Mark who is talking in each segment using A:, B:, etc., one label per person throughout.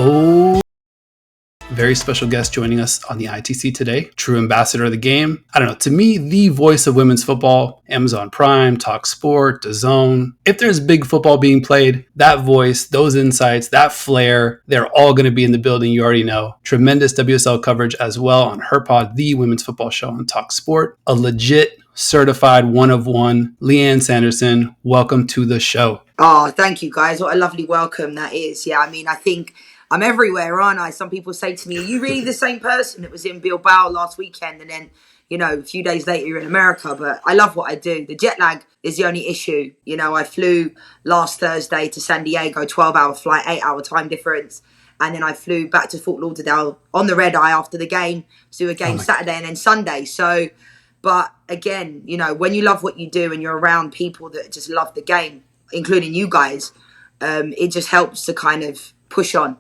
A: Oh, very special guest joining us on the ITC today. True ambassador of the game. I don't know, to me, the voice of women's football, Amazon Prime, Talk Sport, DAZN. If there's big football being played, that voice, those insights, that flair, they're all going to be in the building. You already know. Tremendous WSL coverage as well on her pod, the women's football show on Talk Sport. A legit certified one of one. Lianne Sanderson, welcome to the show.
B: Oh, thank you guys. What a lovely welcome that is. Yeah, I mean, I think I'm everywhere, aren't I? Some people say to me, are you really the same person that was in Bilbao last weekend? And then, you know, a few days later, you're in America. But I love what I do. The jet lag is the only issue. You know, I flew last Thursday to San Diego, 12-hour flight, 8-hour time difference. And then I flew back to Fort Lauderdale on the red eye after the game to do a game Saturday and then Sunday. So, but again, you know, when you love what you do and you're around people that just love the game, including you guys, it just helps to kind of push on.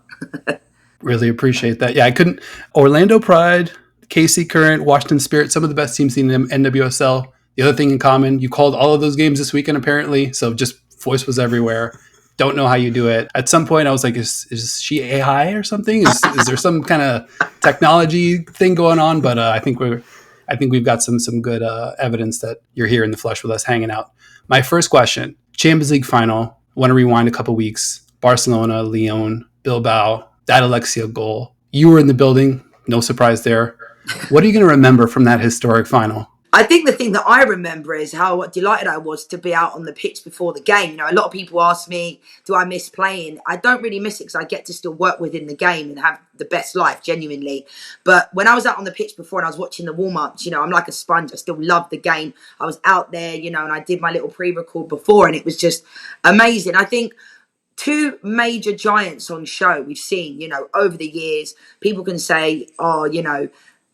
A: Really appreciate that. Yeah, I couldn't. Orlando Pride, KC Current, Washington Spirit, some of the best teams in the NWSL. The other thing in common, you called all of those games this weekend apparently, so just voice was everywhere. Don't know how you do it. At some point, I was like, is she AI or something? Is there some kind of technology thing going on? But I think we've got some good evidence that you're here in the flesh with us, hanging out. My first question: Champions League final. Want to rewind a couple weeks? Barcelona, Lyon, Bilbao. That Alexia goal. You were in the building. No surprise there. What are you going to remember from that historic final?
B: I think the thing that I remember is how delighted I was to be out on the pitch before the game. You know, a lot of people ask me, do I miss playing? I don't really miss it because I get to still work within the game and have the best life, genuinely. But when I was out on the pitch before and I was watching the warm-ups, you know, I'm like a sponge. I still love the game. I was out there, you know, and I did my little pre-record before and it was just amazing. I think two major giants on show we've seen, you know, over the years. People can say, oh, you know,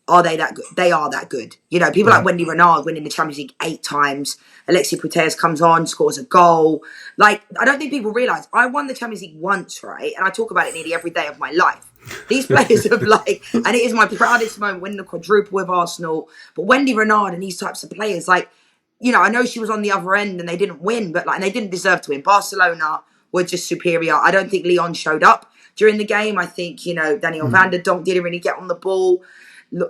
B: are they that good? They are that good. You know, people like Wendy Renard winning the Champions League 8 times. Alexia Putellas comes on, scores a goal. Like, I don't think people realise I won the Champions League once, right? And I talk about it nearly every day of my life. These players have like, and it is my proudest moment winning the quadruple with Arsenal. But Wendy Renard and these types of players, like, you know, I know she was on the other end and they didn't win, but like, and they didn't deserve to win. Barcelona were just superior. I don't think Lyon showed up during the game. I think, you know, Danielle van der Donk didn't really get on the ball.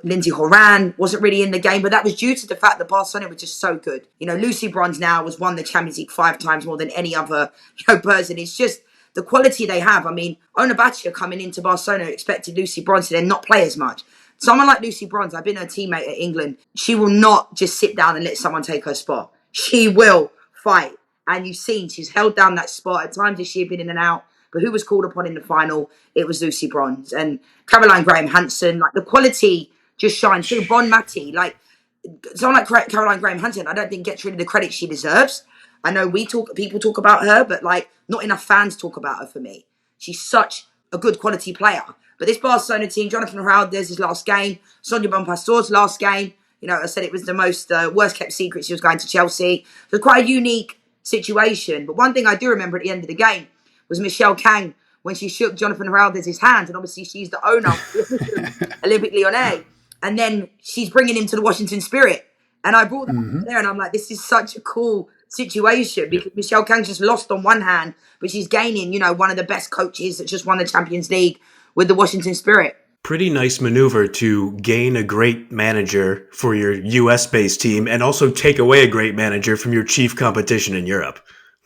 B: Lindsay Horan wasn't really in the game, but that was due to the fact that Barcelona were just so good. You know, Lucy Bronze now has won the Champions League 5 times more than any other, you know, person. It's just the quality they have. I mean, Ona Batia coming into Barcelona expected Lucy Bronze to then not play as much. Someone like Lucy Bronze, I've been her teammate at England. She will not just sit down and let someone take her spot. She will fight. And you've seen she's held down that spot. At times this year, been in and out. But who was called upon in the final? It was Lucy Bronze. And Caroline Graham-Hansen, like the quality just shines through. Bon Mati, like someone like Caroline Graham-Hansen, I don't think gets really the credit she deserves. I know people talk about her, but like not enough fans talk about her for me. She's such a good quality player. But this Barcelona team, Jonathan Heraldez, his last game, Sonia Bonpastor's last game, you know, I said it was the most worst kept secret she was going to Chelsea. So quite a unique situation. But one thing I do remember at the end of the game was Michelle Kang when she shook Jonathan Heraldez's hand, and obviously she's the owner of Olympique Lyonnais, and then she's bringing him to the Washington Spirit. And I brought that there, and I'm like, this is such a cool situation because Michelle Kang just lost on one hand, but she's gaining, you know, one of the best coaches that just won the Champions League with the Washington Spirit.
C: Pretty nice maneuver to gain a great manager for your US-based team and also take away a great manager from your chief competition in Europe.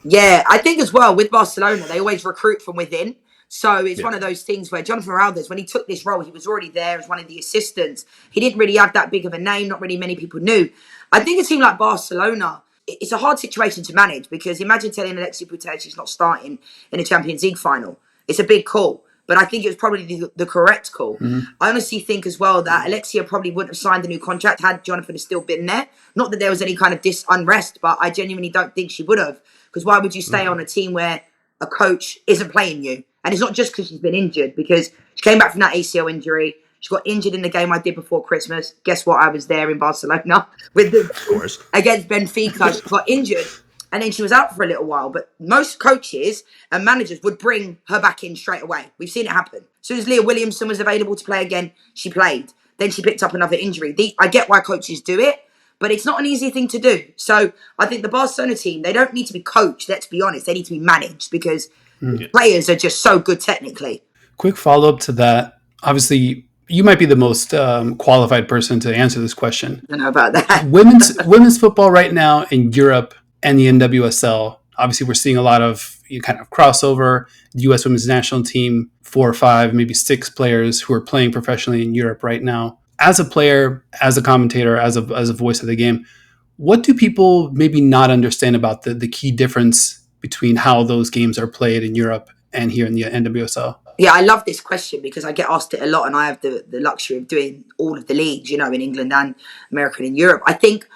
B: Yeah, I think as well with Barcelona, they always recruit from within. So it's one of those things where Jonathan Heraldez, when he took this role, he was already there as one of the assistants. He didn't really have that big of a name. Not really many people knew. I think a team like Barcelona, it's a hard situation to manage because imagine telling Alexia Putellas she's not starting in a Champions League final. It's a big call. But I think it was probably the correct call. I honestly think as well that Alexia probably wouldn't have signed the new contract had Jonathan still been there. Not that there was any kind of unrest, but I genuinely don't think she would have. Because why would you stay on a team where a coach isn't playing you? And it's not just because she's been injured, because she came back from that ACL injury. She got injured in the game I did before Christmas. Guess what? I was there in Barcelona against Benfica. She got injured. And then she was out for a little while. But most coaches and managers would bring her back in straight away. We've seen it happen. As soon as Leah Williamson was available to play again, she played. Then she picked up another injury. I get why coaches do it, but it's not an easy thing to do. So I think the Barcelona team, they don't need to be coached, let's be honest. They need to be managed because players are just so good technically.
A: Quick follow up to that. Obviously, you might be the most qualified person to answer this question.
B: I don't know about that.
A: Women's football right now in Europe and the NWSL. Obviously, we're seeing a lot of kind of crossover. The U.S. Women's National Team, 4 or 5, maybe 6 players who are playing professionally in Europe right now. As a player, as a commentator, as a voice of the game, what do people maybe not understand about the key difference between how those games are played in Europe and here in the NWSL?
B: Yeah, I love this question because I get asked it a lot, and I have the luxury of doing all of the leagues, you know, in England and America and in Europe. I think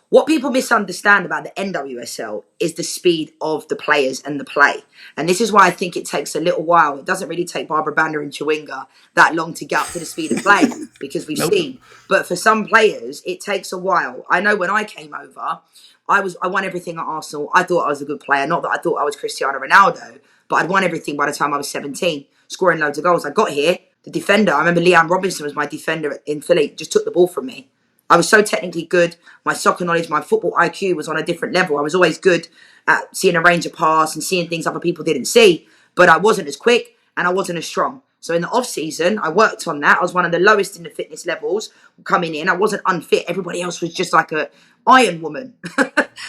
B: what people misunderstand about the NWSL is the speed of the players and the play. And this is why I think it takes a little while. It doesn't really take Barbara Banda and Chawinga that long to get up to the speed of play because we've
A: Nope.
B: seen. But for some players, it takes a while. I know when I came over, I won everything at Arsenal. I thought I was a good player. Not that I thought I was Cristiano Ronaldo, but I'd won everything by the time I was 17, scoring loads of goals. I got here, the defender, I remember Lianne Robinson was my defender in Philly, just took the ball from me. I was so technically good. My soccer knowledge, my football IQ was on a different level. I was always good at seeing a range of pass and seeing things other people didn't see, but I wasn't as quick and I wasn't as strong. So in the off season, I worked on that. I was one of the lowest in the fitness levels coming in. I wasn't unfit. Everybody else was just like a Iron Woman.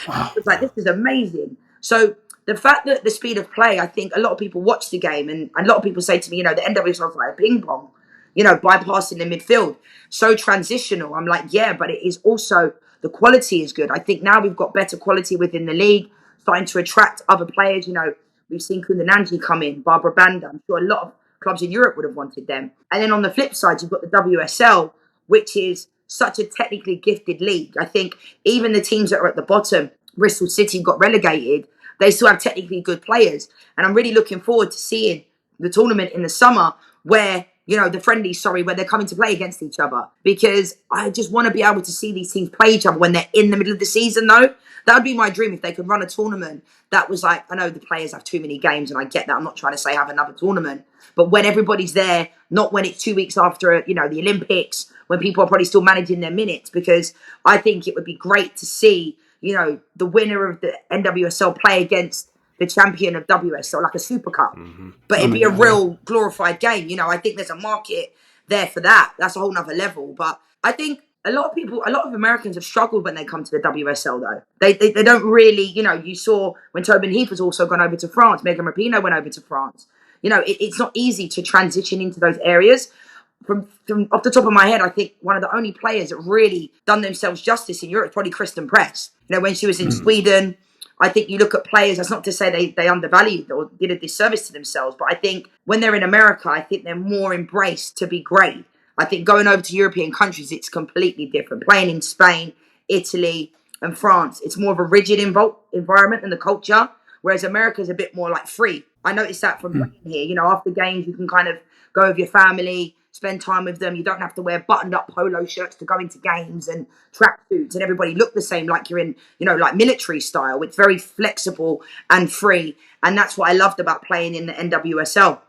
A: Wow.
B: It's like, this is amazing. So the fact that the speed of play, I think a lot of people watch the game and a lot of people say to me, you know, the NWSL is like a ping pong, you know, bypassing the midfield. So transitional. I'm like, yeah, but it is also, the quality is good. I think now we've got better quality within the league, starting to attract other players. You know, we've seen Kundananji come in, Barbara Banda. I'm sure a lot of clubs in Europe would have wanted them. And then on the flip side, you've got the WSL, which is such a technically gifted league. I think even the teams that are at the bottom, Bristol City got relegated, they still have technically good players. And I'm really looking forward to seeing the tournament in the summer where, you know, the friendlies, where they're coming to play against each other. Because I just want to be able to see these teams play each other when they're in the middle of the season, though. That would be my dream if they could run a tournament that was like, I know the players have too many games and I get that. I'm not trying to say have another tournament. But when everybody's there, not when it's 2 weeks after, you know, the Olympics, when people are probably still managing their minutes. Because I think it would be great to see, you know, the winner of the NWSL play against the champion of WSL, like a Super Cup.
C: Mm-hmm.
B: But
A: Oh
B: it'd
A: my
B: be a
A: God,
B: real glorified game. You know, I think there's a market there for that. That's a whole nother level. But I think a lot of Americans have struggled when they come to the WSL, though. They don't really, you know, you saw when Tobin Heath has also gone over to France, Megan Rapinoe went over to France. You know, it's not easy to transition into those areas. From off the top of my head, I think one of the only players that really done themselves justice in Europe is probably Kristen Press. You know, when she was in Sweden, I think you look at players, that's not to say they undervalued or did a disservice to themselves, but I think when they're in America, I think they're more embraced to be great. I think going over to European countries, it's completely different. Playing in Spain, Italy, and France, it's more of a rigid environment than the culture, whereas America's a bit more like free. I noticed that from playing here. You know, after games, you can kind of go with your family, spend time with them. You don't have to wear buttoned up polo shirts to go into games and tracksuits and everybody look the same like you're in, you know, like military style. It's very flexible and free. And that's what I loved about playing in the NWSL.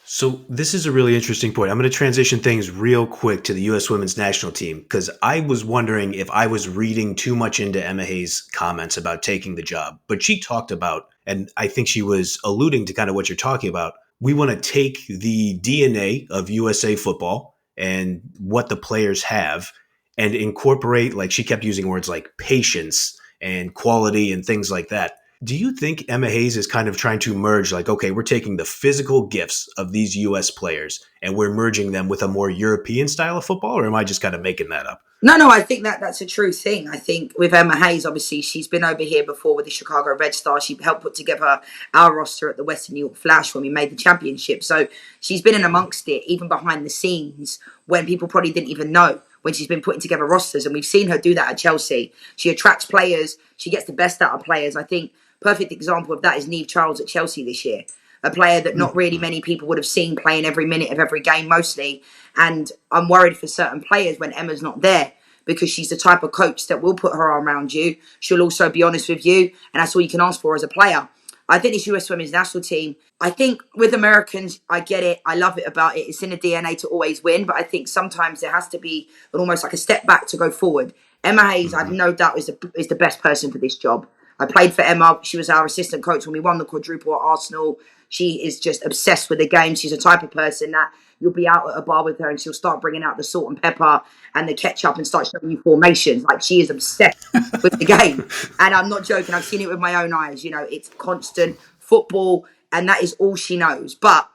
C: So this is a really interesting point. I'm going to transition things real quick to the U.S. Women's National Team because I was wondering if I was reading too much into Emma Hayes' comments about taking the job. But she talked about, and I think she was alluding to kind of what you're talking about, we want to take the DNA of USA football and what the players have and incorporate, like she kept using words like patience and quality and things like that. Do you think Emma Hayes is kind of trying to merge like, okay, we're taking the physical gifts of these U.S. players and we're merging them with a more European style of football, or am I just kind of making that up?
B: No, I think that's a true thing. I think with Emma Hayes, obviously, she's been over here before with the Chicago Red Stars. She helped put together our roster at the Western New York Flash when we made the championship. So she's been in amongst it, even behind the scenes, when people probably didn't even know, when she's been putting together rosters. And we've seen her do that at Chelsea. She attracts players. She gets the best out of players. I think perfect example of that is Neve Charles at Chelsea this year. A player that not really many people would have seen playing every minute of every game mostly. And I'm worried for certain players when Emma's not there because she's the type of coach that will put her arm around you. She'll also be honest with you. And that's all you can ask for as a player. I think this US Women's National Team, I think with Americans, I get it. I love it about it. It's in the DNA to always win. But I think sometimes there has to be almost like a step back to go forward. Emma Hayes, I've no doubt, is the best person for this job. I played for Emma. She was our assistant coach when we won the quadruple at Arsenal. She is just obsessed with the game. She's the type of person that you'll be out at a bar with her and she'll start bringing out the salt and pepper and the ketchup and start showing you formations. Like, she is obsessed with the game. And I'm not joking. I've seen it with my own eyes. You know, it's constant football, and that is all she knows. But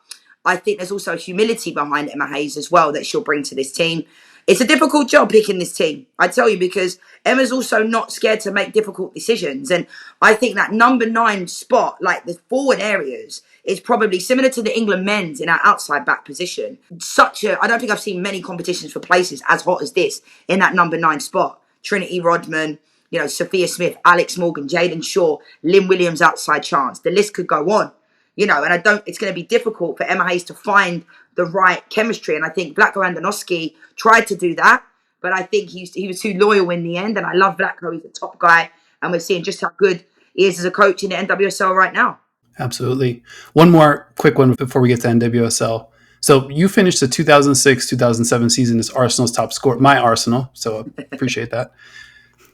B: I think there's also humility behind Emma Hayes as well that she'll bring to this team. It's a difficult job picking this team, I tell you, because Emma's also not scared to make difficult decisions. And I think that number 9 spot, like the forward areas, is probably similar to the England men's in our outside back position. I don't think I've seen many competitions for places as hot as this in that number 9 spot. Trinity Rodman, you know, Sophia Smith, Alex Morgan, Jayden Shaw, Lynn Williams outside chance. The list could go on. You know, and it's going to be difficult for Emma Hayes to find the right chemistry. And I think Vlatko Andonovski tried to do that, but I think he was too loyal in the end. And I love Vlatko. He's a top guy. And we're seeing just how good he is as a coach in the NWSL right now.
A: Absolutely. One more quick one before we get to NWSL. So you finished the 2006-2007 season as Arsenal's top scorer, my Arsenal. So I appreciate that.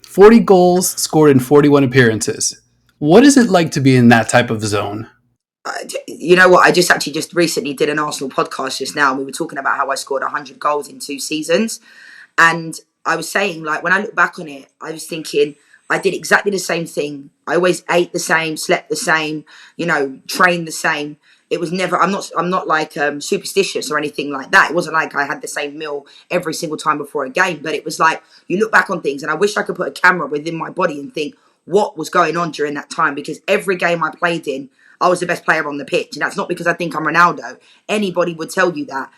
A: 40 goals scored in 41 appearances. What is it like to be in that type of zone?
B: You know what? I just recently did an Arsenal podcast just now, and we were talking about how I scored 100 goals in 2 seasons. And I was saying, like, when I look back on it, I was thinking I did exactly the same thing. I always ate the same, slept the same, you know, trained the same. It was never, I'm not like superstitious or anything like that. It wasn't like I had the same meal every single time before a game, but it was like, you look back on things, and I wish I could put a camera within my body and think what was going on during that time, because every game I played in, I was the best player on the pitch. And that's not because I think I'm Ronaldo. Anybody would tell you that.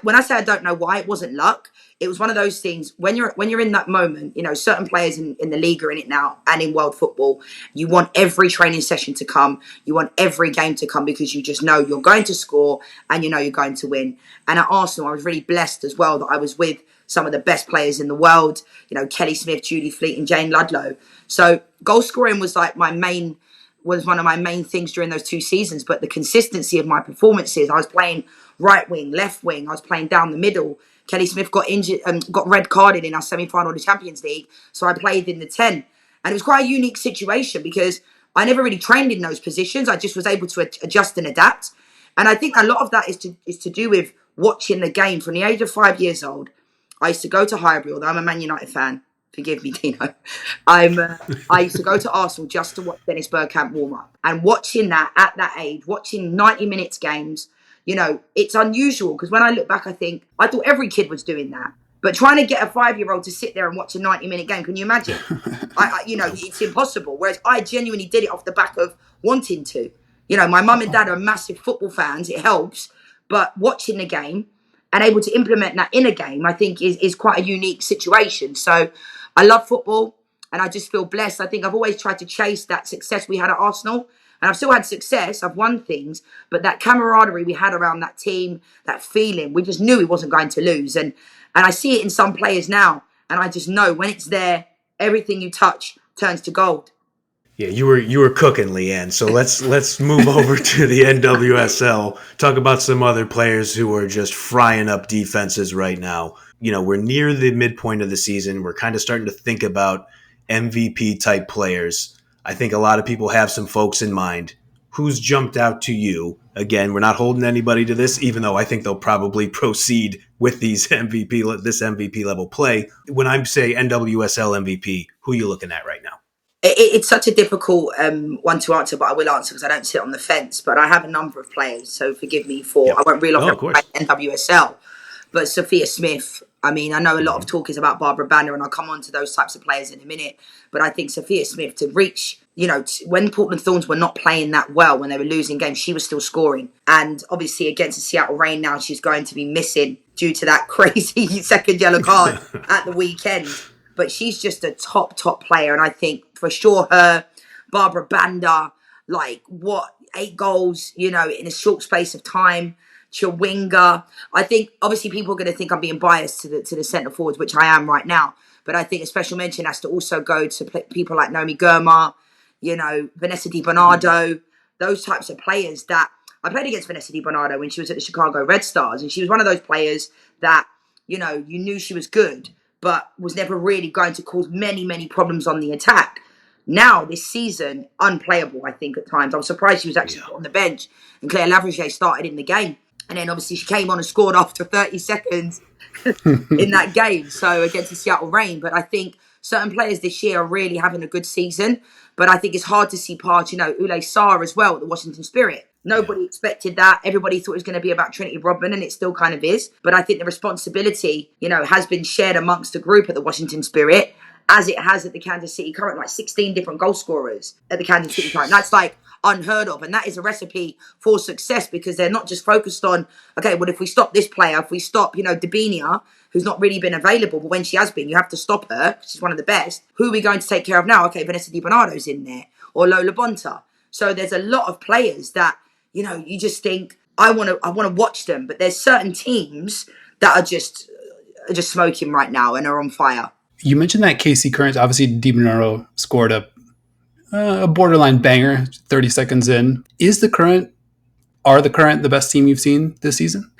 B: When I say I don't know why, it wasn't luck. It was one of those things, when you're in that moment, you know, certain players in the league are in it now, and in world football, you want every training session to come. You want every game to come, because you just know you're going to score and you know you're going to win. And at Arsenal, I was really blessed as well that I was with some of the best players in the world, you know, Kelly Smith, Judy Fleet and Jane Ludlow. So goal scoring was like was one of my main things during those 2 seasons. But the consistency of my performances, I was playing right wing, left wing, I was playing down the middle. Kelly Smith got injured, got red carded in our semi-final of the Champions League, so I played in the 10. And it was quite a unique situation because I never really trained in those positions. I just was able to adjust and adapt. And I think a lot of that is to do with watching the game. From the age of 5 years old, I used to go to Highbury, although I'm a Man United fan. Forgive me, Dino. I used to go to Arsenal just to watch Dennis Bergkamp warm up. And watching that at that age, watching 90 minutes games, you know, it's unusual, because when I look back, I thought every kid was doing that. But trying to get a 5-year-old to sit there and watch a 90-minute game, can you imagine? You know, it's impossible. Whereas I genuinely did it off the back of wanting to. You know, my mum and dad are massive football fans. It helps. But watching the game and able to implement that in a game, I think is quite a unique situation. So I love football, and I just feel blessed. I think I've always tried to chase that success we had at Arsenal. And I've still had success. I've won things. But that camaraderie we had around that team, that feeling, we just knew we wasn't going to lose. And I see it in some players now. And I just know when it's there, everything you touch turns to gold.
C: Yeah, you were cooking, Lianne. So let's move over to the NWSL. Talk about some other players who are just frying up defenses right now. You know, we're near the midpoint of the season. We're kind of starting to think about MVP type players. I think a lot of people have some folks in mind. Who's jumped out to you? Again, we're not holding anybody to this, even though I think they'll probably proceed with this MVP level play. When I say NWSL MVP, who are you looking at right now?
B: It's such a difficult one to answer, but I will answer because I don't sit on the fence. But I have a number of players, so forgive me I won't reel off NWSL. But Sophia Smith, I mean, I know a lot of talk is about Barbara Banner, and I'll come on to those types of players in a minute. But I think Sophia Smith, to reach, you know, when Portland Thorns were not playing that well, when they were losing games, she was still scoring. And obviously against the Seattle Reign now, she's going to be missing due to that crazy second yellow card at the weekend. But she's just a top player. And I think for sure her, Barbara Banda, 8 goals, you know, in a short space of time. Chawinga. I think obviously people are going to think I'm being biased to the centre forwards, which I am right now. But I think a special mention has to also go to people like Naomi Gurma, you know, Vanessa Di Bernardo, those types of players that I played against Vanessa Di Bernardo when she was at the Chicago Red Stars. And she was one of those players that, you know, you knew she was good, but was never really going to cause many problems on the attack. Now, this season, unplayable, I think, at times. I was surprised she was actually put on the bench. And Claire Lavrier started in the game. And then, obviously, she came on and scored after 30 seconds in that game. So, against the Seattle Reign. But I think certain players this year are really having a good season. But I think it's hard to see past, Ule Sarr as well at the Washington Spirit. Nobody expected that. Everybody thought it was going to be about Trinity Rodman, and it still kind of is. But I think the responsibility, has been shared amongst the group at the Washington Spirit, as it has at the Kansas City Current, like 16 different goal scorers at the Kansas City Current. That's like unheard of. And that is a recipe for success, because they're not just focused on, okay, well, if we stop this player, if we stop, Dabinia, who's not really been available, but when she has been, you have to stop her. She's one of the best. Who are we going to take care of now? Okay, Vanessa Di Bernardo's in there, or Lola Bonta. So there's a lot of players that, you just think, I want to watch them. But there's certain teams that are just smoking right now and are on fire.
A: You mentioned that KC Current. Obviously, Di Bernardo scored a borderline banger 30 seconds in. Are the Current the best team you've seen this season?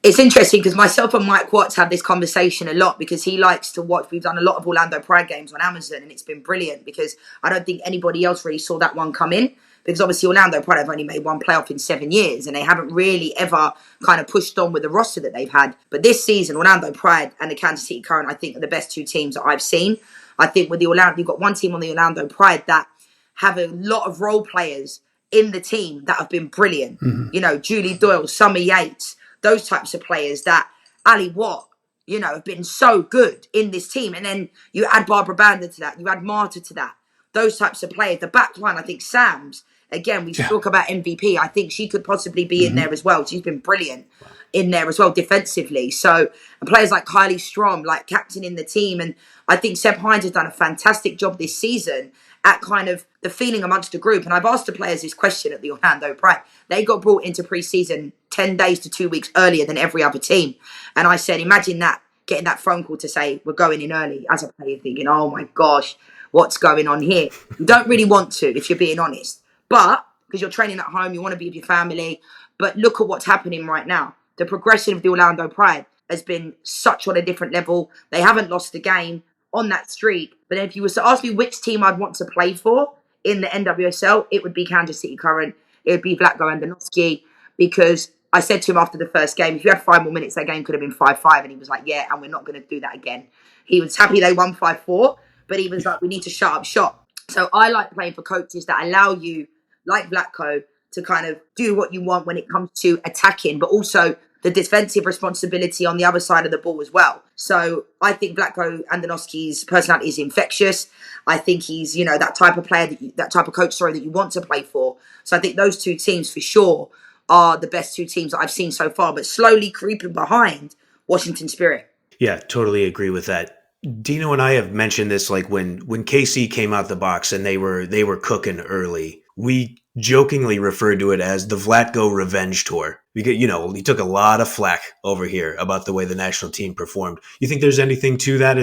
B: It's interesting because myself and Mike Watts have this conversation a lot, because he likes to watch. We've done a lot of Orlando Pride games on Amazon, and it's been brilliant, because I don't think anybody else really saw that one come in. Because obviously Orlando Pride have only made one playoff in 7 years, and they haven't really ever kind of pushed on with the roster that they've had. But this season, Orlando Pride and the Kansas City Current, I think, are the best two teams that I've seen. I think with you've got one team on the Orlando Pride that have a lot of role players in the team that have been brilliant. Mm-hmm. Julie Doyle, Summer Yates, those types of players that Ali Watt, have been so good in this team. And then you add Barbara Banda to that, you add Marta to that. Those types of players. The back line, I think Sam's, again, we talk about MVP. I think she could possibly be in there as well. She's been brilliant in there as well defensively. So, and players like Kylie Strom, like captaining the team. And I think Seb Hines has done a fantastic job this season at kind of the feeling amongst the group. And I've asked the players this question at the Orlando Pride. They got brought into pre-season 10 days to 2 weeks earlier than every other team. And I said, imagine that, getting that phone call to say, we're going in early, as a player thinking, oh my gosh, what's going on here? You don't really want to, if you're being honest. But, because you're training at home, you want to be with your family. But look at what's happening right now. The progression of the Orlando Pride has been such on a different level. They haven't lost a game on that streak. But if you were to ask me which team I'd want to play for in the NWSL, it would be Kansas City Current. It would be Vlatko Andonovski, because I said to him after the first game, if you had 5 more minutes, that game could have been 5-5. And he was like, yeah, and we're not going to do that again. He was happy they won 5-4, but he was like, we need to shut up shop. So I like playing for coaches that allow you, like Vlatko, to kind of do what you want when it comes to attacking, but also the defensive responsibility on the other side of the ball as well. So I think Vlatko Andonovski's personality is infectious. I think he's, that type of player, that type of coach, that you want to play for. So I think those two teams for sure are the best two teams that I've seen so far, but slowly creeping behind Washington Spirit.
C: Yeah, totally agree with that. Dino and I have mentioned this, like when KC came out the box and they were cooking early. We jokingly referred to it as the Vlatko revenge tour, because he took a lot of flack over here about the way the national team performed. You think there's anything to that?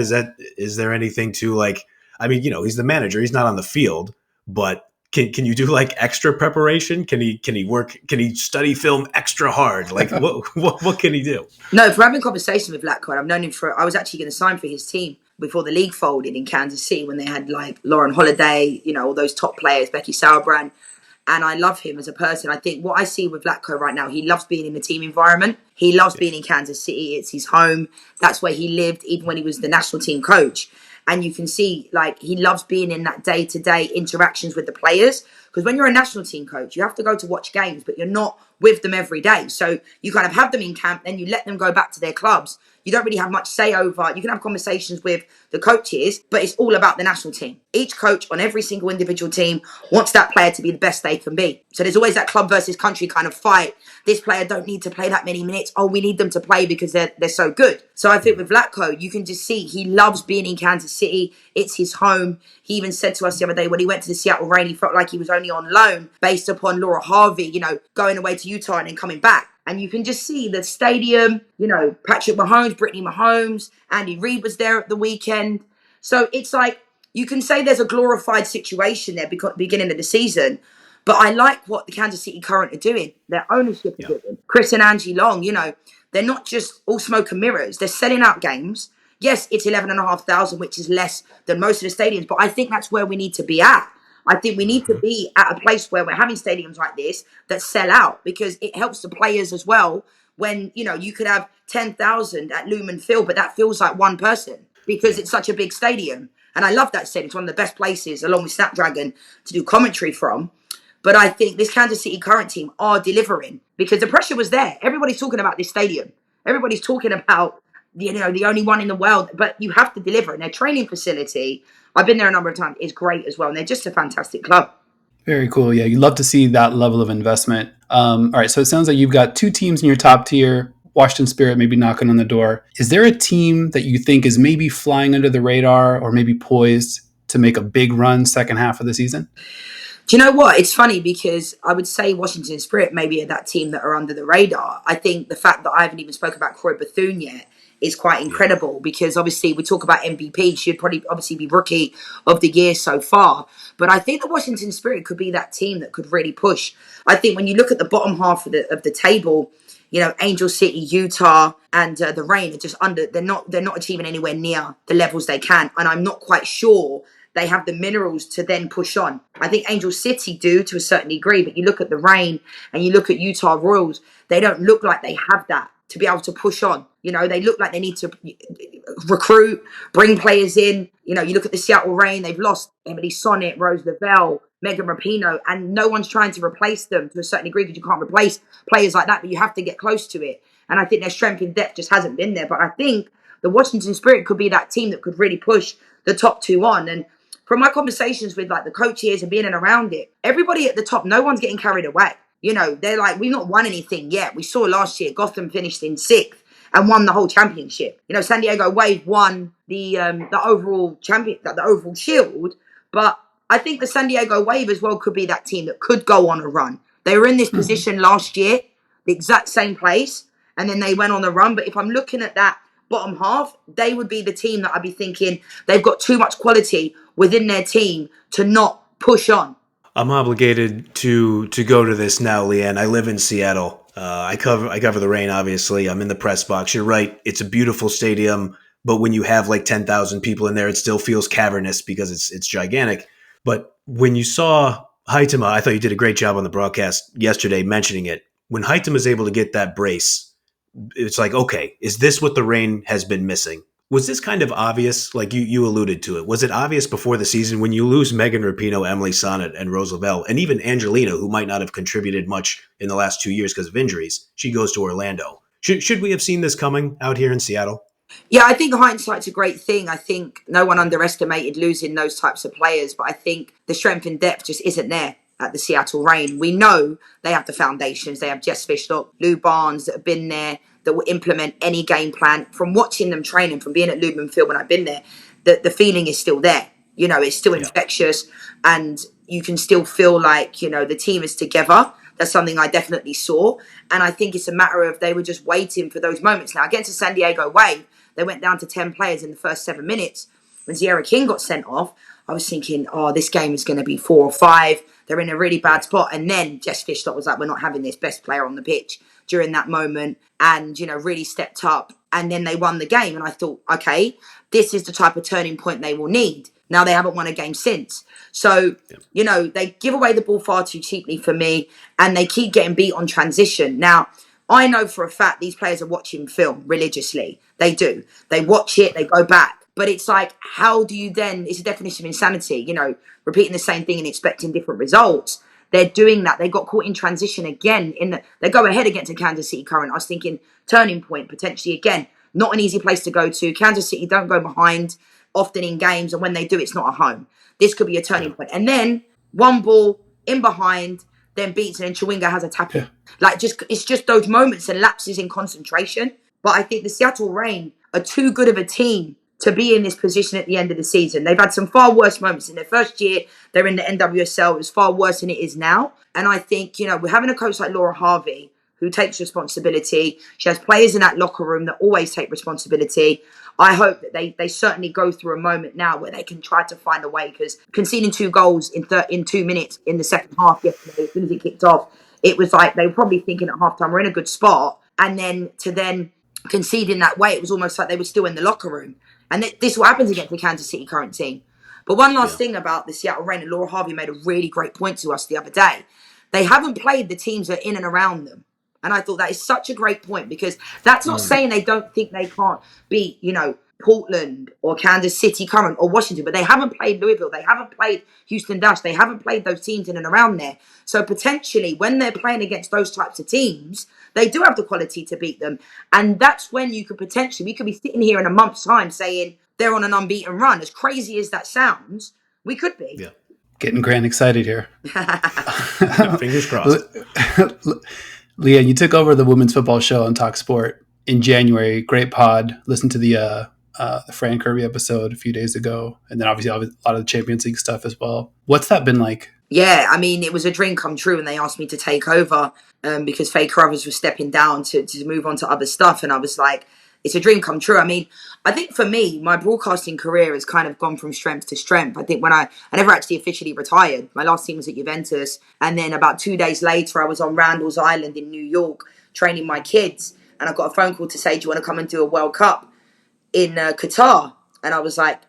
C: Is there anything to, like, I mean, he's the manager, he's not on the field, but can you do like extra preparation? Can he work? Can he study film extra hard? Like what can he do?
B: No, for having conversations with Vlatko, I've known him I was actually going to sign for his team before the league folded in Kansas City, when they had like Lauren Holiday, all those top players, Becky Sauerbrand. And I love him as a person. I think what I see with Vlatko right now, he loves being in the team environment. He loves being in Kansas City. It's his home. That's where he lived, even when he was the national team coach. And you can see, like, he loves being in that day-to-day interactions with the players. Because when you're a national team coach, you have to go to watch games, but you're not with them every day. So you kind of have them in camp, then you let them go back to their clubs. You don't really have much say over. You can have conversations with the coaches, but it's all about the national team. Each coach on every single individual team wants that player to be the best they can be. So there's always that club versus country kind of fight. This player don't need to play that many minutes. Oh, we need them to play because they're so good. So I think with Vlatko, you can just see he loves being in Kansas City. It's his home. He even said to us the other day when he went to the Seattle Reign, he felt like he was only on loan based upon Laura Harvey, going away to Utah and then coming back. And you can just see the stadium, Patrick Mahomes, Brittany Mahomes, Andy Reid was there at the weekend. So it's like, you can say there's a glorified situation there beginning of the season. But I like what the Kansas City Current are doing. Their ownership is doing. Chris and Angie Long, they're not just all smoke and mirrors. They're selling out games. Yes, it's 11,500, which is less than most of the stadiums, but I think that's where we need to be at. I think we need to be at a place where we're having stadiums like this that sell out, because it helps the players as well. When, you could have 10,000 at Lumen Field, but that feels like one person because it's such a big stadium. And I love that stadium. It's one of the best places, along with Snapdragon, to do commentary from. But I think this Kansas City current team are delivering because the pressure was there. Everybody's talking about this stadium. Everybody's talking about, the only one in the world. But you have to deliver. And their training facility, I've been there a number of times, is great as well. And they're just a fantastic club.
A: Very cool. Yeah, you'd love to see that level of investment. All right, so it sounds like you've got two teams in your top tier. Washington Spirit maybe knocking on the door. Is there a team that you think is maybe flying under the radar or maybe poised to make a big run second half of the season?
B: Do you know what? It's funny because I would say Washington Spirit maybe are that team that are under the radar. I think the fact that I haven't even spoken about Croy Bethune yet is quite incredible because obviously we talk about MVP. She'd probably obviously be rookie of the year so far. But I think the Washington Spirit could be that team that could really push. I think when you look at the bottom half of the table, Angel City, Utah, and the Reign are just under. They're not achieving anywhere near the levels they can, and I'm not quite sure they have the minerals to then push on. I think Angel City do to a certain degree, but you look at the Reign and you look at Utah Royals, they don't look like they have that to be able to push on. They look like they need to recruit, bring players in. You look at the Seattle Reign, they've lost Emily Sonnet, Rose Lavelle, Megan Rapinoe, and no one's trying to replace them to a certain degree because you can't replace players like that, but you have to get close to it. And I think their strength in depth just hasn't been there. But I think the Washington Spirit could be that team that could really push the top two on. And from my conversations with the coaches and being around it, everybody at the top, no one's getting carried away. They're like, we've not won anything yet. We saw last year, Gotham finished in 6th and won the whole championship. San Diego Wave won the overall champion, the overall shield. But I think the San Diego Wave as well could be that team that could go on a run. They were in this position last year, the exact same place, and then they went on a run. But if I'm looking at that bottom half, they would be the team that I'd be thinking they've got too much quality within their team to not push on.
C: I'm obligated to go to this now, Lianne. I live in Seattle. I cover the Reign, obviously. I'm in the press box. You're right. It's a beautiful stadium, but when you have 10,000 people in there, it still feels cavernous because it's gigantic. But when you saw Huitema, I thought you did a great job on the broadcast yesterday mentioning it. When Huitema is able to get that brace, it's like, okay, is this what the Reign has been missing? Was this kind of obvious? Like you alluded to it. Was it obvious before the season when you lose Megan Rapinoe, Emily Sonnet, and Rose Lavelle, and even Angelina, who might not have contributed much in the last 2 years because of injuries? She goes to Orlando. Should we have seen this coming out here in Seattle?
B: Yeah, I think hindsight's a great thing. I think no one underestimated losing those types of players, but I think the strength and depth just isn't there at the Seattle Reign. We know they have the foundations. They have Jess Fishlock, Lou Barnes that have been there, that will implement any game plan. From watching them training, from being at Lumen Field when I've been there, the feeling is still there. It's still infectious, and you can still feel like, the team is together. That's something I definitely saw. And I think it's a matter of they were just waiting for those moments. Now, against the San Diego Wave, they went down to 10 players in the first 7 minutes. When Sierra King got sent off, I was thinking, this game is going to be 4 or 5. They're in a really bad spot. And then Jess Fishlock was like, we're not having this, best player on the pitch during that moment, and, really stepped up. And then they won the game. And I thought, okay, this is the type of turning point they will need. Now they haven't won a game since. So, they give away the ball far too cheaply for me, and they keep getting beat on transition. Now, I know for a fact these players are watching film religiously. They do. They watch it, they go back. But it's like, how do you then, it's a definition of insanity, repeating the same thing and expecting different results. They're doing that. They got caught in transition again. They go ahead against a Kansas City Current. I was thinking turning point potentially again. Not an easy place to go to. Kansas City don't go behind often in games, and when they do, it's not at home. This could be a turning point. And then one ball in behind, then beats, and then Chawinga has a tap in. It's just those moments and lapses in concentration. But I think the Seattle Reign are too good of a team to be in this position at the end of the season. They've had some far worse moments. In their first year, they're in the NWSL. It was far worse than it is now. And I think, we're having a coach like Laura Harvey who takes responsibility. She has players in that locker room that always take responsibility. I hope that they certainly go through a moment now where they can try to find a way, because conceding 2 goals in 2 minutes in the second half yesterday, as soon as it kicked off, it was like they were probably thinking at halftime, we're in a good spot. And then to concede in that way, it was almost like they were still in the locker room. And this is what happens against the Kansas City current team. But one last
C: Yeah.
B: thing about the Seattle Reign, and Laura Harvey made a really great point to us the other day. They haven't played the teams that are in and around them. And I thought that is such a great point, because that's not saying they don't think they can't beat, Portland or Kansas City current or Washington, but they haven't played Louisville. They haven't played Houston Dash. They haven't played those teams in and around there. So potentially when they're playing against those types of teams, they do have the quality to beat them. And that's when we could be sitting here in a month's time saying they're on an unbeaten run. As crazy as that sounds, we could be.
C: Yeah.
A: Getting Grant excited here.
C: Fingers crossed.
A: Lianne, you took over the women's football show on Talk Sport in January. Great pod. Listened to the Fran Kirby episode a few days ago. And then obviously a lot of the Champions League stuff as well. What's that been like?
B: Yeah, I mean, it was a dream come true when they asked me to take over because Faye Carruthers was stepping down to move on to other stuff. And I was like, it's a dream come true. I mean, I think for me, my broadcasting career has kind of gone from strength to strength. I think when I never actually officially retired. My last team was at Juventus. And then about 2 days later, I was on Randall's Island in New York training my kids. And I got a phone call to say, do you want to come and do a World Cup in Qatar? And I was like,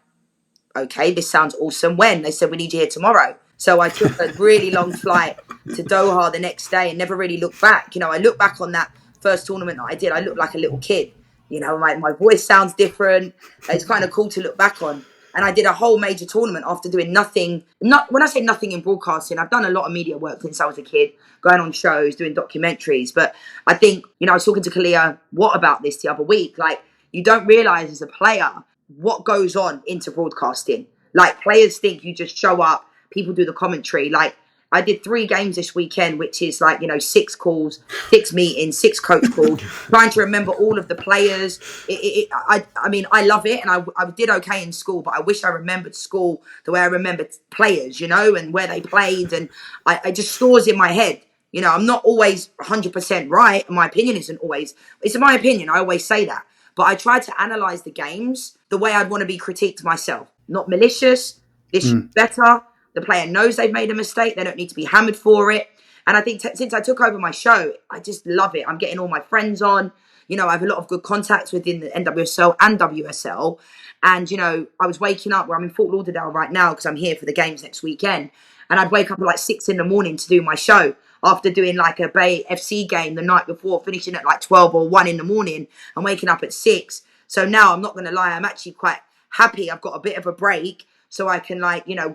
B: okay, this sounds awesome. When? They said, we need you here tomorrow. So I took a really long flight to Doha the next day and never really looked back. I look back on that first tournament that I did. I looked like a little kid. My voice sounds different. It's kind of cool to look back on. And I did a whole major tournament after doing nothing. When I say nothing in broadcasting, I've done a lot of media work since I was a kid, going on shows, doing documentaries. But I think, I was talking to Kalia Watt about this the other week. Like, you don't realise as a player what goes on into broadcasting. Like, players think you just show up, people do the commentary. Like, I did 3 games this weekend, which is 6 calls, 6 meetings, 6 coach calls, trying to remember all of the players. I mean, I love it, and I did okay in school, but I wish I remembered school the way I remembered players, and where they played, and I just stores in my head. I'm not always 100% right, and my opinion isn't always. It's my opinion. I always say that, but I try to analyze the games the way I'd want to be critiqued myself, not malicious. This is better. The player knows they've made a mistake. They don't need to be hammered for it. And I think since I took over my show, I just love it. I'm getting all my friends on. I have a lot of good contacts within the NWSL and WSL. And, I was waking up where I'm in Fort Lauderdale right now because I'm here for the games next weekend. And I'd wake up at 6 in the morning to do my show after doing a Bay FC game the night before, finishing at 12 or 1 in the morning and waking up at 6. So now I'm not going to lie, I'm actually quite happy. I've got a bit of a break. So I can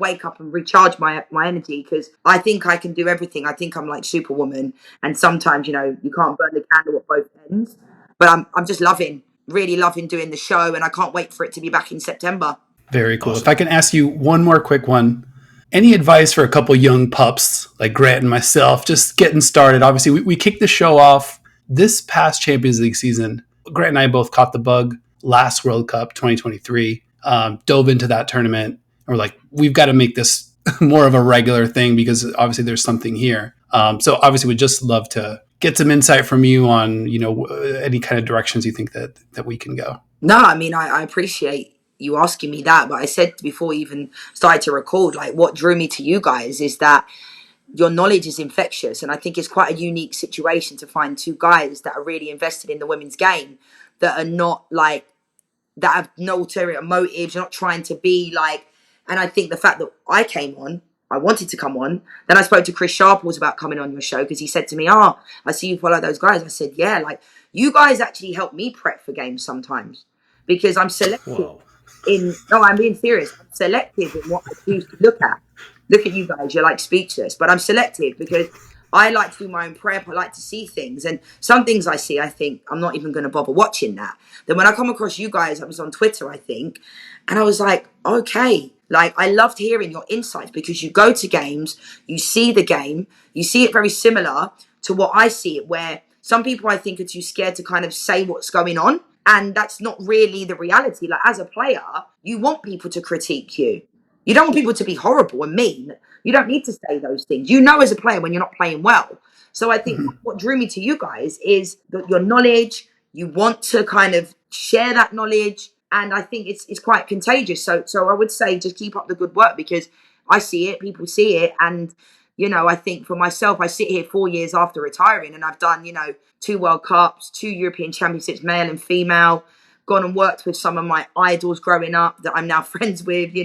B: wake up and recharge my energy, because I think I can do everything. I think I'm like Superwoman. And sometimes, you can't burn the candle at both ends. But I'm just really loving doing the show. And I can't wait for it to be back in September.
A: Very cool.
C: Awesome.
A: If I can ask you one more quick one. Any advice for a couple young pups like Grant and myself, just getting started? Obviously, we kicked the show off this past Champions League season. Grant and I both caught the bug last World Cup 2023, dove into that tournament. We're like, we've got to make this more of a regular thing, because obviously there's something here. So obviously we'd just love to get some insight from you on, any kind of directions you think that we can go.
B: No, I mean, I appreciate you asking me that. But I said before we even started to record, what drew me to you guys is that your knowledge is infectious. And I think it's quite a unique situation to find 2 guys that are really invested in the women's game, that are not that have no ulterior motives. You're not trying to be and I think the fact that I wanted to come on, then I spoke to Chris Sharples about coming on your show, because he said to me, I see you follow those guys. I said, yeah, you guys actually help me prep for games sometimes, because I'm selective.
C: Whoa.
B: No, I'm being serious. I'm selective in what I choose to look at. Look at you guys, you're speechless, but I'm selective because I like to do my own prep. I like to see things, and some things I see, I think I'm not even going to bother watching that. Then when I come across you guys, I was on Twitter, I think, and I was like, okay. I loved hearing your insights, because you go to games, you see the game, you see it very similar to what I see it, where some people I think are too scared to kind of say what's going on. And that's not really the reality. As a player, you want people to critique you. You don't want people to be horrible and mean. You don't need to say those things. As a player when you're not playing well. So I think what drew me to you guys is your knowledge. You want to kind of share that knowledge. And I think it's quite contagious. So I would say just keep up the good work, because I see it, people see it. And, I think for myself, I sit here 4 years after retiring, and I've done, 2 World Cups, 2 European Championships, male and female, gone and worked with some of my idols growing up that I'm now friends with,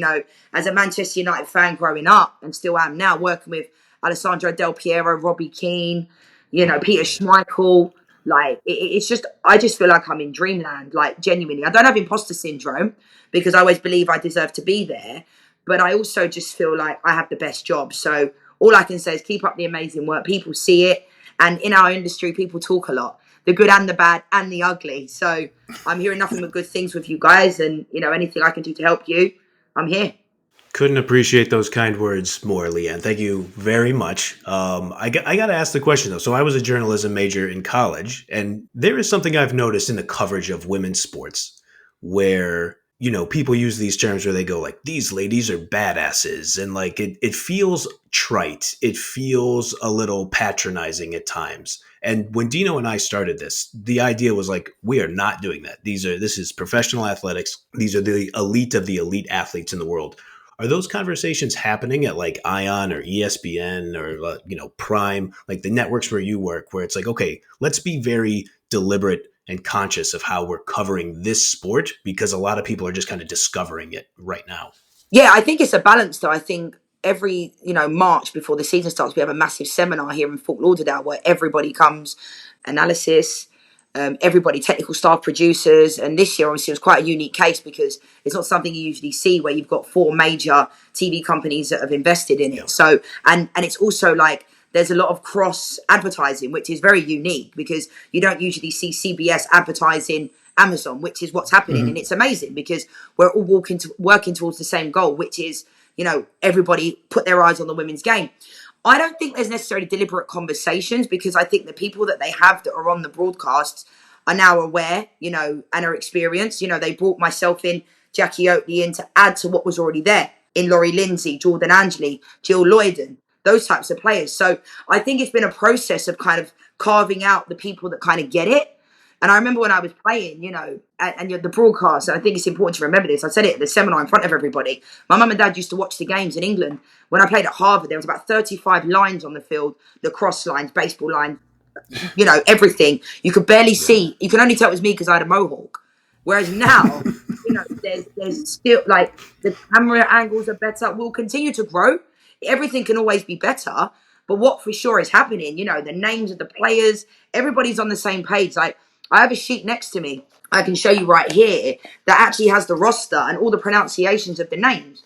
B: as a Manchester United fan growing up, and still am now, working with Alessandro Del Piero, Robbie Keane, Peter Schmeichel. Like, it's just, I just feel like I'm in dreamland, like, genuinely. I don't have imposter syndrome because I always believe I deserve to be there. But I also just feel like I have the best job. So all I can say is keep up the amazing work. People see it. And in our industry, people talk a lot. The good and the bad and the ugly. So I'm hearing nothing but good things with you guys. And, anything I can do to help you, I'm here.
C: Couldn't appreciate those kind words more, Lianne. Thank you very much. I got to ask the question, though. So I was a journalism major in college, and there is something I've noticed in the coverage of women's sports where, people use these terms where they go like, these ladies are badasses. And like, it feels trite. It feels a little patronizing at times. And when Dino and I started this, the idea was like, we are not doing that. This is professional athletics. These are the elite of the elite athletes in the world. Are those conversations happening at like ION or ESPN or, Prime, like the networks where you work, where it's like, okay, let's be very deliberate and conscious of how we're covering this sport because a lot of people are just kind of discovering it right now?
B: Yeah, I think it's a balance, though. I think every, March before the season starts, we have a massive seminar here in Fort Lauderdale where everybody comes, analysis, everybody, technical staff, producers. And this year, obviously, it was quite a unique case because it's not something you usually see where you've got 4 major TV companies that have invested in it. So, and it's also like, there's a lot of cross advertising, which is very unique because you don't usually see CBS advertising Amazon, which is what's happening. Mm-hmm. And it's amazing because we're all working towards the same goal, which is, everybody put their eyes on the women's game. I don't think there's necessarily deliberate conversations because I think the people that they have that are on the broadcasts are now aware, and are experienced. They brought myself in, Jackie Oatley in to add to what was already there in Laurie Lindsay, Jordan Angeli, Jill Loyden, those types of players. So I think it's been a process of kind of carving out the people that kind of get it. And I remember when I was playing, and the broadcast, and I think it's important to remember this. I said it at the seminar in front of everybody. My mum and dad used to watch the games in England. When I played at Harvard, there was about 35 lines on the field, the cross lines, baseball line, everything. You could barely see. You can only tell it was me because I had a mohawk. Whereas now, there's still, like, the camera angles are better. We'll continue to grow. Everything can always be better. But what for sure is happening, the names of the players, everybody's on the same page. Like, I have a sheet next to me I can show you right here that actually has the roster and all the pronunciations of the names.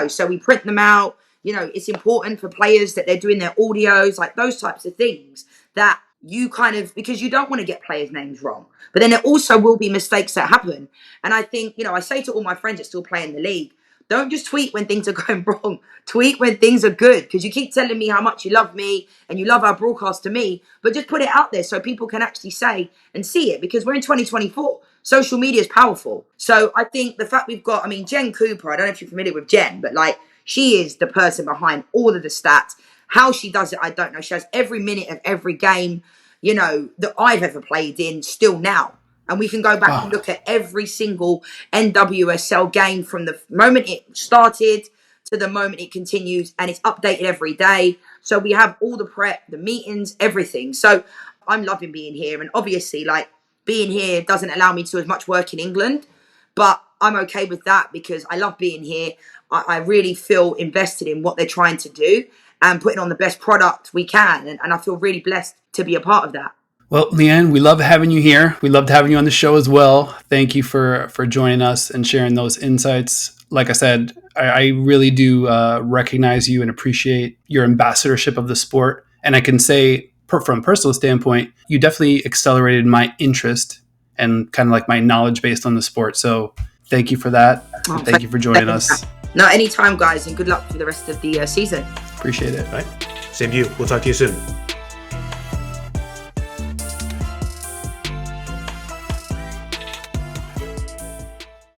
B: So we print them out. It's important for players that they're doing their audios, like those types of things that you kind of, because you don't want to get players' names wrong. But then there also will be mistakes that happen. And I think, I say to all my friends that still play in the league, don't just tweet when things are going wrong. Tweet when things are good. Because you keep telling me how much you love me and you love our broadcast to me. But just put it out there so people can actually say and see it. Because we're in 2024. Social media is powerful. So I think the fact we've got, Jen Cooper, I don't know if you're familiar with Jen, but like she is the person behind all of the stats. How she does it, I don't know. She has every minute of every game, that I've ever played in still now. And we can go back and look at every single NWSL game from the moment it started to the moment it continues. And it's updated every day. So we have all the prep, the meetings, everything. So I'm loving being here. And obviously, like, being here doesn't allow me to do as much work in England. But I'm okay with that because I love being here. I really feel invested in what they're trying to do and putting on the best product we can. And I feel really blessed to be a part of that.
A: Well, Lianne, we love having you here. We loved having you on the show as well. Thank you for joining us and sharing those insights. Like I said, I really do recognize you and appreciate your ambassadorship of the sport. And I can say from a personal standpoint, you definitely accelerated my interest and kind of like my knowledge based on the sport. So thank you for that. Thank you for joining us.
B: No, anytime, guys, and good luck for the rest of the season.
A: Appreciate it.
C: All right. Same to you. We'll talk to you soon.